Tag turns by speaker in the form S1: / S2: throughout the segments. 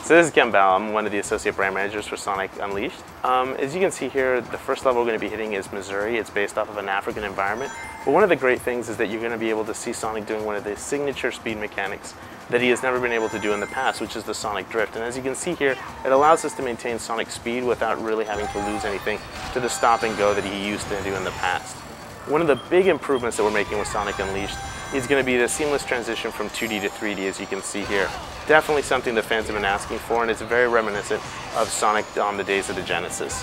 S1: So this is Ken Bell. I'm one of the associate brand managers for Sonic Unleashed. As you can see here, the first level we're going to be hitting is Mazuri. It's based off of an African environment. But one of the great things is that you're going to be able to see Sonic doing one of the signature speed mechanics that he has never been able to do in the past, which is the Sonic Drift. And as you can see here, it allows us to maintain Sonic speed without really having to lose anything to the stop and go that he used to do in the past. One of the big improvements that we're making with Sonic Unleashed is going to be the seamless transition from 2D to 3D, as you can see here. Definitely something that fans have been asking for, and it's very reminiscent of Sonic on the days of the Genesis.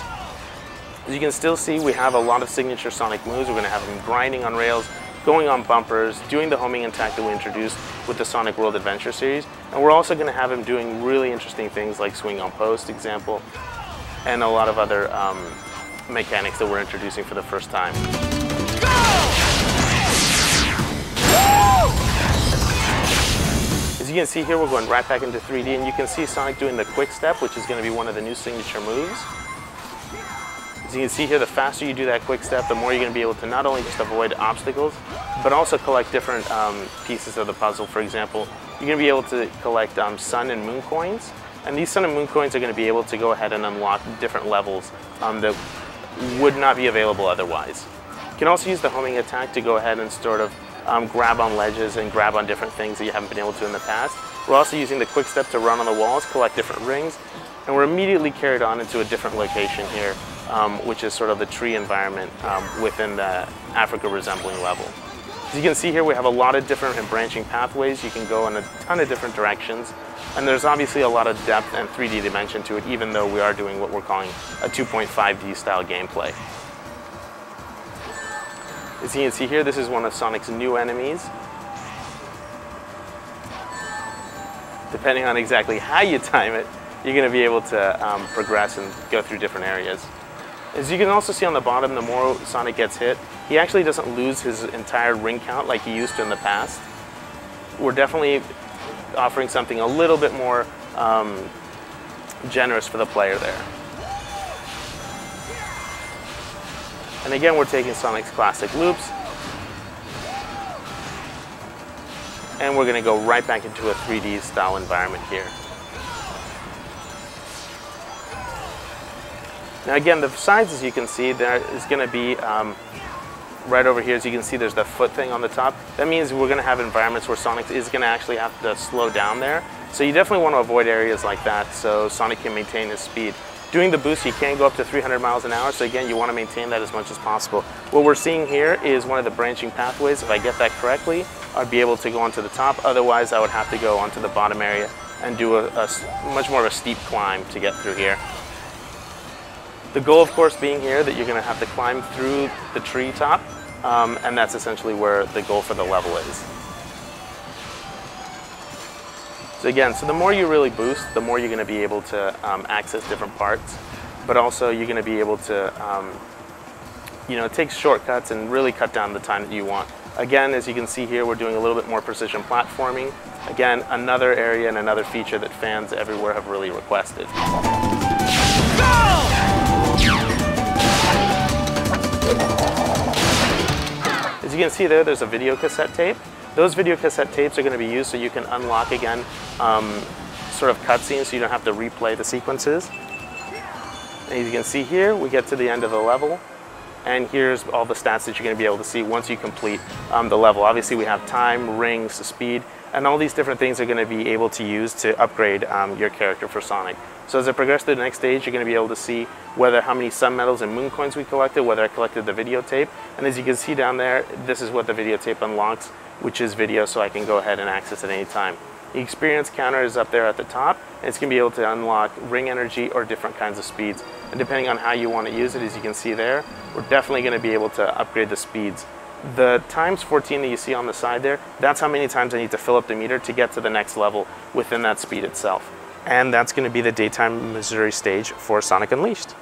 S1: As you can still see, we have a lot of signature Sonic moves. We're going to have him grinding on rails, going on bumpers, doing the homing attack that we introduced with the Sonic World Adventure series. And we're also going to have him doing really interesting things like swing on post, example, and a lot of other mechanics that we're introducing for the first time. As you can see here, we're going right back into 3D, and you can see Sonic doing the quick step, which is going to be one of the new signature moves. As you can see here, the faster you do that quick step, the more you're going to be able to not only just avoid obstacles, but also collect different pieces of the puzzle. For example, you're going to be able to collect sun and moon coins, and these sun and moon coins are going to be able to go ahead and unlock different levels that would not be available otherwise. You can also use the homing attack to go ahead and sort of grab on ledges and grab on different things that you haven't been able to in the past. We're also using the quick step to run on the walls, collect different rings, and we're immediately carried on into a different location here, which is sort of the tree environment within the Africa resembling level. As you can see here, we have a lot of different and branching pathways. You can go in a ton of different directions, and there's obviously a lot of depth and 3D dimension to it, even though we are doing what we're calling a 2.5D style gameplay. As you can see here, this is one of Sonic's new enemies. Depending on exactly how you time it, you're going to be able to progress and go through different areas. As you can also see on the bottom, the more Sonic gets hit, he actually doesn't lose his entire ring count like he used to in the past. We're definitely offering something a little bit more generous for the player there. And again, we're taking Sonic's classic loops, and we're going to go right back into a 3D style environment here. Now again, the sides, as you can see, there is going to be right over here. As you can see, there's the foot thing on the top. That means we're going to have environments where Sonic is going to actually have to slow down there. So you definitely want to avoid areas like that so Sonic can maintain his speed. Doing the boost, you can go up to 300 miles an hour, so again, you want to maintain that as much as possible. What we're seeing here is one of the branching pathways. If I get that correctly, I'd be able to go onto the top. Otherwise, I would have to go onto the bottom area and do a much more of a steep climb to get through here. The goal, of course, being here that you're going to have to climb through the tree top, and that's essentially where the goal for the level is. So again, so the more you really boost, the more you're going to be able to access different parts, but also you're going to be able to take shortcuts and really cut down the time that you want. Again, as you can see here, we're doing a little bit more precision platforming. Again, another area and another feature that fans everywhere have really requested. As you can see there's a video cassette tape. Those video cassette tapes are going to be used so you can unlock, again, sort of cutscenes so you don't have to replay the sequences. And as you can see here, we get to the end of the level, and here's all the stats that you're going to be able to see once you complete the level. Obviously, we have time, rings, speed, and all these different things are going to be able to use to upgrade your character for Sonic. So as I progress to the next stage, you're going to be able to see how many sun medals and moon coins we collected, whether I collected the videotape, and as you can see down there, this is what the videotape unlocks, which is video, so I can go ahead and access it any time. The experience counter is up there at the top, and it's going to be able to unlock ring energy or different kinds of speeds. And depending on how you want to use it, as you can see there, we're definitely going to be able to upgrade the speeds. The times 14 that you see on the side there, that's how many times I need to fill up the meter to get to the next level within that speed itself. And that's going to be the daytime Mazuri stage for Sonic Unleashed.